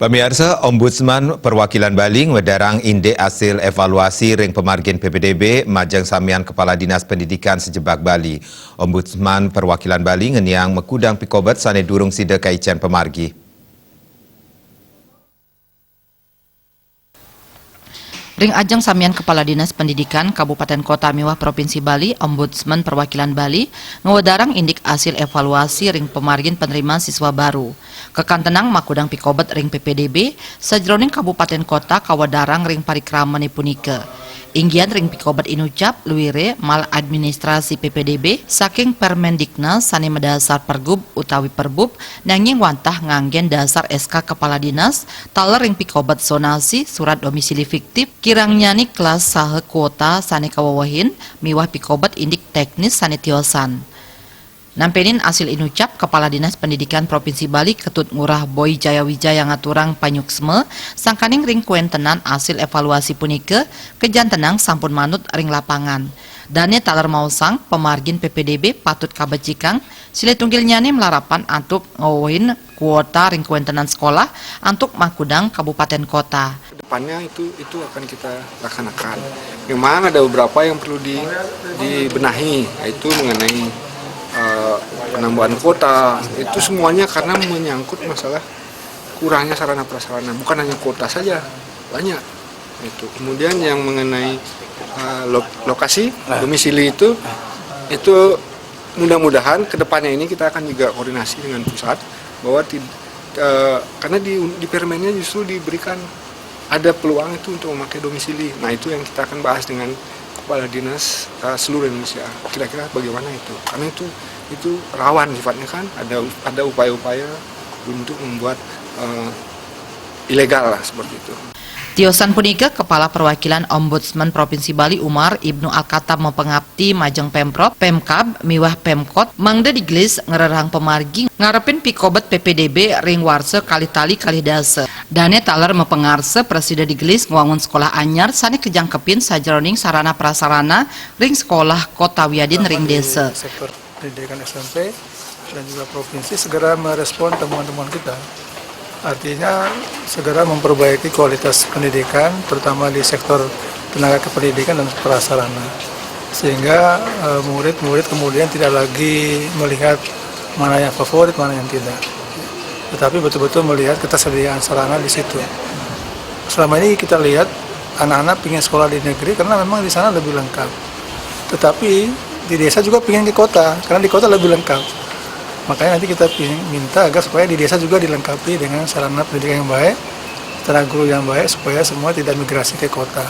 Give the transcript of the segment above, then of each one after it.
Pemirsa, Ombudsman Perwakilan Bali ngedarang indek hasil evaluasi ring pemargin PPDB majang samian Kepala Dinas Pendidikan Sejebak Bali. Ombudsman Perwakilan Bali ngeniang mekudang pikobat sane durung sida kaicen pemargi. Ring ajang samian Kepala Dinas Pendidikan Kabupaten Kota Miwah Provinsi Bali, Ombudsman Perwakilan Bali ngewedarang indik hasil evaluasi ring pemargin penerimaan siswa baru. Kekantenang makudang pikobat ring PPDB sajroning Kabupaten Kota kawadarang ring parikrama punike. Inggian ring pikobat inucap luwire mal administrasi PPDB saking Permendiknas sane medasar pergub utawi perbub nanging wantah nganggen dasar SK Kepala Dinas taler ring pikobat zonasi surat domisili fiktif kirang nyani kelas sahe kuota sane kawawahin miwah pikobat indik teknis sane tiosan. Nampenin hasil inucap Kepala Dinas Pendidikan Provinsi Bali Ketut Ngurah Boy Jayawijaya ngaturang panyuksme sangkaning ring kuentenan hasil evaluasi punike kejantenang sampun manut ring lapangan. Dane taler mausang pemargin PPDB patut kabecikang sile tunggilnyane melarapan antuk ngawin kuota ring kuentenan sekolah antuk makudang kabupaten kota. Kedepannya itu akan kita laksanakan. Memang ada beberapa yang perlu dibenahi, yaitu mengenai penambahan kuota, itu semuanya karena menyangkut masalah kurangnya sarana prasarana, bukan hanya kuota saja, banyak itu. Kemudian yang mengenai lokasi domisili itu mudah-mudahan kedepannya ini kita akan juga koordinasi dengan pusat bahwa karena di permennya justru diberikan ada peluang itu untuk memakai domisili. Nah itu yang kita akan bahas dengan Kepala Dinas seluruh Indonesia. Kira-kira bagaimana itu? Karena itu rawan sifatnya kan. Ada upaya-upaya untuk membuat ilegal lah seperti itu. Tiosan punika Kepala Perwakilan Ombudsman Provinsi Bali Umar Ibnu Al-Khattab mempengabdi majeng Pemprov, Pemkab, miwah Pemkot, mangda digelis ngererang pemargi ngarepin pikobat PPDB ring warse kali tali kali dase. Dane taler mempengarse presiden digelis ngewangun sekolah anyar sani kejangkepin sajroning sarana prasarana ring sekolah kota Wiadin ring desa. Sektor pendidikan SMP dan juga provinsi segera merespon temuan-temuan kita. Artinya segera memperbaiki kualitas pendidikan, terutama di sektor tenaga kependidikan dan prasarana. Sehingga murid-murid kemudian tidak lagi melihat mana yang favorit, mana yang tidak. Tetapi betul-betul melihat ketersediaan sarana di situ. Selama ini kita lihat anak-anak ingin sekolah di negeri karena memang di sana lebih lengkap. Tetapi di desa juga ingin ke kota, karena di kota lebih lengkap. Makanya nanti kita minta agar supaya di desa juga dilengkapi dengan sarana pendidikan yang baik, tenaga guru yang baik, supaya semua tidak migrasi ke kota.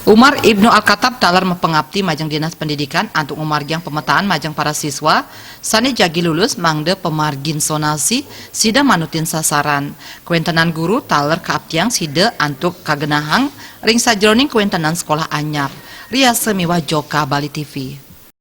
Umar Ibnu Al-Khattab taler mempengabdi majeng Dinas Pendidikan antuk ngumargiang pemetaan majeng para siswa sani jagi lulus mangde pemargin sonasi sida manutin sasaran. Kuentenan guru taler kaaptiang sida antuk kagenahang ring sajroning kuentenan sekolah anyar. Riase miwah Joka Bali TV.